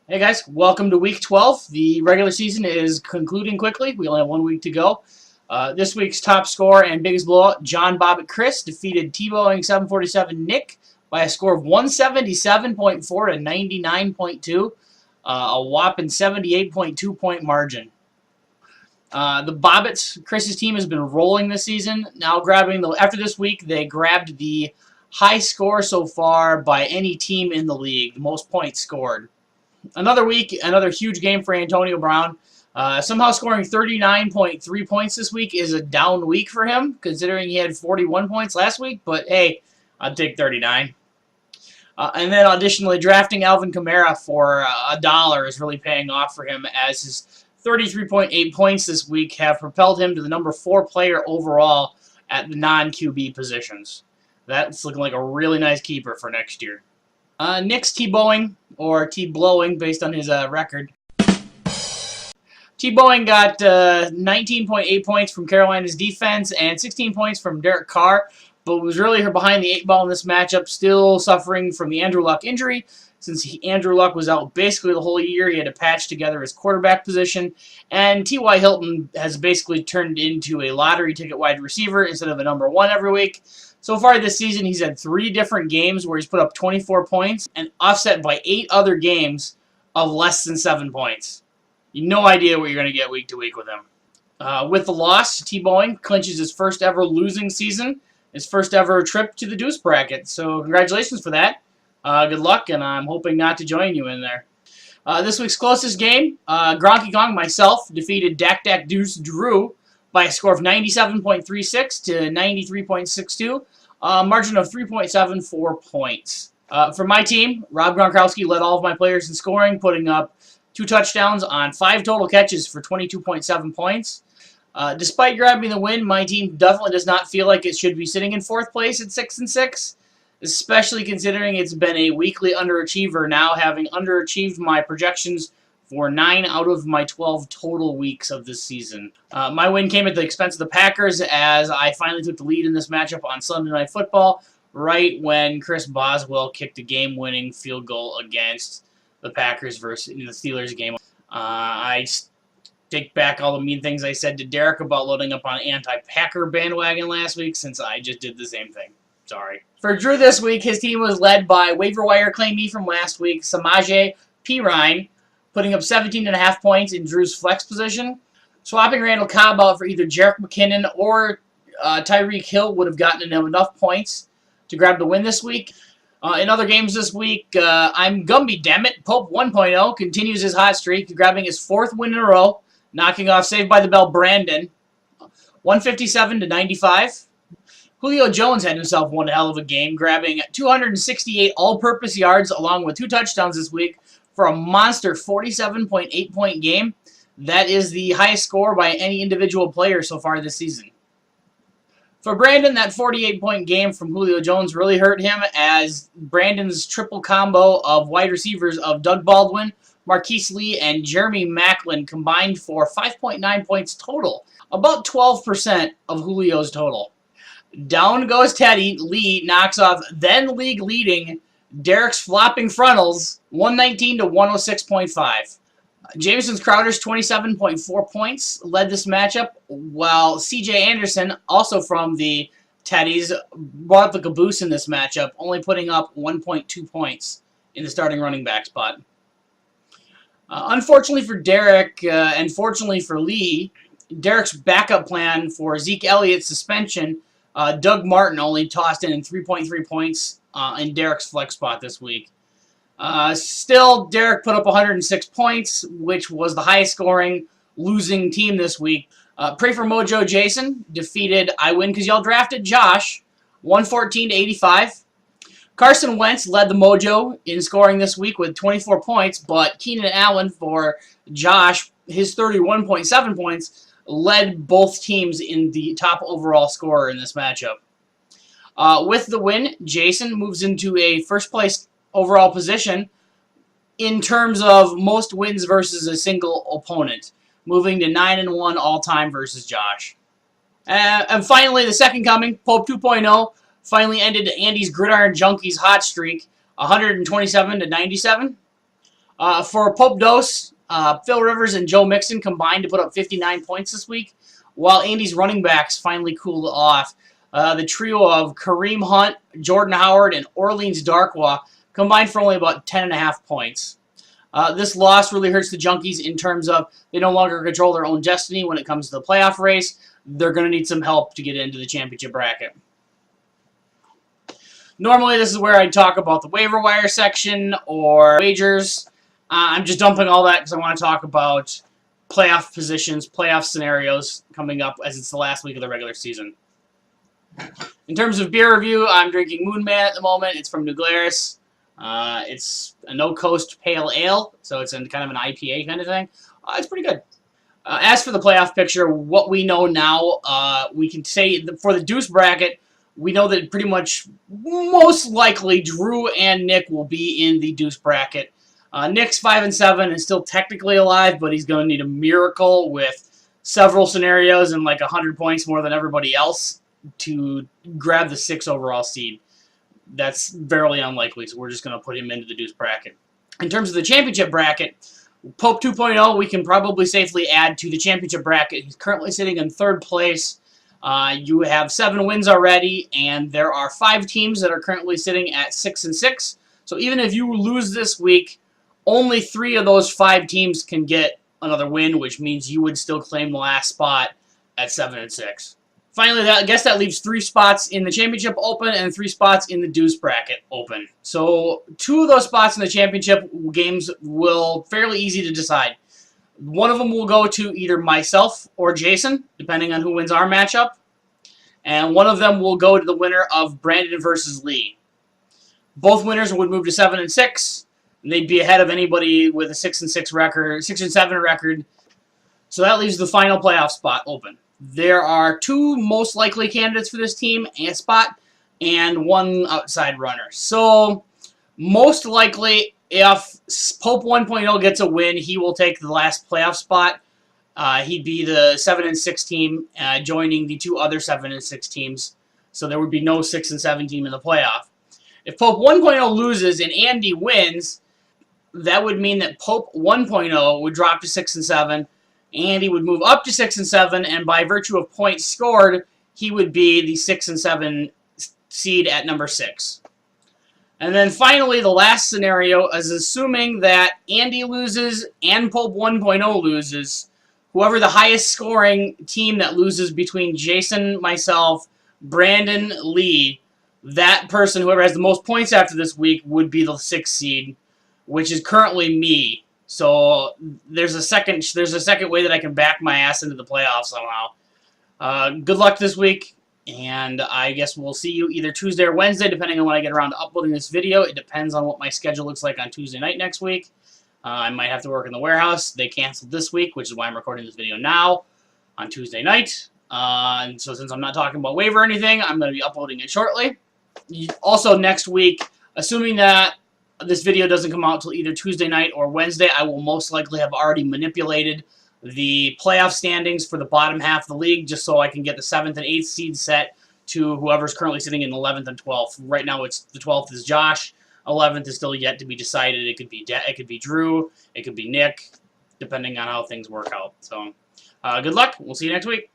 Hey guys, welcome to week 12. The regular season is concluding quickly. We only have 1 week to go. This week's top scorer and biggest blowout, John Bobbitt Chris, defeated T-Bowing 747 Nick by a score of 177.4 to 99.2, a whopping 78.2 point margin. The Bobbitts, Chris's team has been rolling this season. Now after this week, they grabbed the high score so far by any team in the league, the most points scored. Another week, another huge game for Antonio Brown. Somehow scoring 39.3 points this week is a down week for him, considering he had 41 points last week. But hey, I'd take 39. And then additionally, drafting Alvin Kamara for $1 is really paying off for him, as his 33.8 points this week have propelled him to the number 4 player overall at the non-QB positions. That's looking like a really nice keeper for next year. Nick's T-Bowing, or T-Blowing, based on his record. T-Bowing got 19.8 points from Carolina's defense and 16 points from Derek Carr, but was really behind the 8 ball in this matchup, still suffering from the Andrew Luck injury. Since Andrew Luck was out basically the whole year, he had to patch together his quarterback position, and T.Y. Hilton has basically turned into a lottery ticket wide receiver instead of a number 1 every week. So far this season, he's had 3 different games where he's put up 24 points and offset by 8 other games of less than 7 points. You have no idea what you're going to get week to week with him. With the loss, T-Bowing clinches his first ever losing season, his first ever trip to the deuce bracket. So congratulations for that. Good luck, and I'm hoping not to join you in there. This week's closest game, Gronky Gong, myself, defeated Dak Dak Deuce Drew by a score of 97.36 to 93.62, margin of 3.74 points. For my team, Rob Gronkowski led all of my players in scoring, putting up 2 touchdowns on 5 total catches for 22.7 points. Despite grabbing the win, my team definitely does not feel like it should be sitting in 4th place at 6-6, especially considering it's been a weekly underachiever, now having underachieved my projections for 9 out of my 12 total weeks of this season. My win came at the expense of the Packers, as I finally took the lead in this matchup on Sunday Night Football, right when Chris Boswell kicked a game-winning field goal against the Packers versus the Steelers game. I take back all the mean things I said to Derek about loading up on anti-Packer bandwagon last week, since I just did the same thing. Sorry. For Drew this week, his team was led by waiver wire claimee from last week, Samaje Perine, putting up 17.5 points in Drew's flex position. Swapping Randall Cobb out for either Jerick McKinnon or Tyreek Hill would have gotten him enough points to grab the win this week. In other games this week, I'm Gumby, dammit. Pope 1.0 continues his hot streak, grabbing his 4th win in a row, knocking off Saved by the Bell Brandon, 157 to 95. Julio Jones had himself one hell of a game, grabbing 268 all-purpose yards along with 2 touchdowns this week for a monster 47.8 point game. That is the highest score by any individual player so far this season. For Brandon, that 48-point game from Julio Jones really hurt him, as Brandon's triple combo of wide receivers of Doug Baldwin, Marquise Lee, and Jeremy Maclin combined for 5.9 points total, about 12% of Julio's total. Down goes Teddy. Lee knocks off then league leading Derek's flopping frontals, 119 to 106.5. Jameson's Crowder's 27.4 points led this matchup, while C.J. Anderson, also from the Teddies, brought up the caboose in this matchup, only putting up 1.2 points in the starting running back spot. Unfortunately for Derek, and fortunately for Lee, Derek's backup plan for Zeke Elliott's suspension, Doug Martin only tossed in 3.3 points in Derek's flex spot this week. Still, Derek put up 106 points, which was the highest scoring losing team this week. Pray for Mojo Jason defeated I Win Because Y'all Drafted Josh, 114 to 85. Carson Wentz led the Mojo in scoring this week with 24 points, but Keenan Allen for Josh, his 31.7 points, led both teams in the top overall scorer in this matchup. With the win, Jason moves into a first place overall position in terms of most wins versus a single opponent, moving to 9-1 all-time versus Josh. And finally, the second coming, Pope 2.0, finally ended Andy's Gridiron Junkies hot streak, 127 to 97. For Pope Dose, Phil Rivers and Joe Mixon combined to put up 59 points this week, while Andy's running backs finally cooled off. The trio of Kareem Hunt, Jordan Howard, and Orleans Darkwa combined for only about 10.5 points. This loss really hurts the Junkies in terms of they no longer control their own destiny when it comes to the playoff race. They're going to need some help to get into the championship bracket. Normally, this is where I talk about the waiver wire section or wagers. I'm just dumping all that because I want to talk about playoff positions, playoff scenarios coming up as it's the last week of the regular season. In terms of beer review, I'm drinking Moon Man at the moment. It's from New Glarus. It's a no-coast pale ale, so it's in kind of an IPA kind of thing. It's pretty good. As for the playoff picture, what we know now, we can say for the deuce bracket, we know that pretty much most likely Drew and Nick will be in the deuce bracket. Nick's 5-7 and still technically alive, but he's going to need a miracle with several scenarios and like 100 points more than everybody else to grab the 6 overall seed. That's very unlikely, so we're just going to put him into the deuce bracket. In terms of the championship bracket, Pope 2.0 we can probably safely add to the championship bracket. He's currently sitting in 3rd place. You have 7 wins already, and there are 5 teams that are currently sitting at 6-6. So even if you lose this week, only 3 of those 5 teams can get another win, which means you would still claim the last spot at 7-6. Finally, I guess that leaves 3 spots in the championship open and 3 spots in the deuce bracket open. So 2 of those spots in the championship games will fairly easy to decide. One of them will go to either myself or Jason, depending on who wins our matchup. And one of them will go to the winner of Brandon versus Lee. Both winners would move to 7-6. They'd be ahead of anybody with a 6-6 record, 6-7 record. So that leaves the final playoff spot open. There are 2 most likely candidates for this team, a spot, and 1 outside runner. So most likely, if Pope 1.0 gets a win, he will take the last playoff spot. He'd be the 7-6 team, joining the 2 other 7-6 teams. So there would be no 6-7 team in the playoff. If Pope 1.0 loses and Andy wins, that would mean that Pope 1.0 would drop to 6-7. Andy would move up to 6-7, and by virtue of points scored, he would be the 6-7 seed at number 6. And then finally, the last scenario is assuming that Andy loses and Pope 1.0 loses. Whoever the highest scoring team that loses between Jason, myself, Brandon, Lee, that person, whoever has the most points after this week, would be the 6th seed, which is currently me. So there's a second way that I can back my ass into the playoffs somehow. Good luck this week, and I guess we'll see you either Tuesday or Wednesday, depending on when I get around to uploading this video. It depends on what my schedule looks like on Tuesday night next week. I might have to work in the warehouse. They canceled this week, which is why I'm recording this video now on Tuesday night. And so since I'm not talking about waiver or anything, I'm going to be uploading it shortly. Also next week, assuming that this video doesn't come out until either Tuesday night or Wednesday, I will most likely have already manipulated the playoff standings for the bottom half of the league just so I can get the 7th and 8th seed set to whoever's currently sitting in 11th and 12th. Right now, it's the 12th is Josh. 11th is still yet to be decided. It could be Drew. It could be Nick, depending on how things work out. So, good luck. We'll see you next week.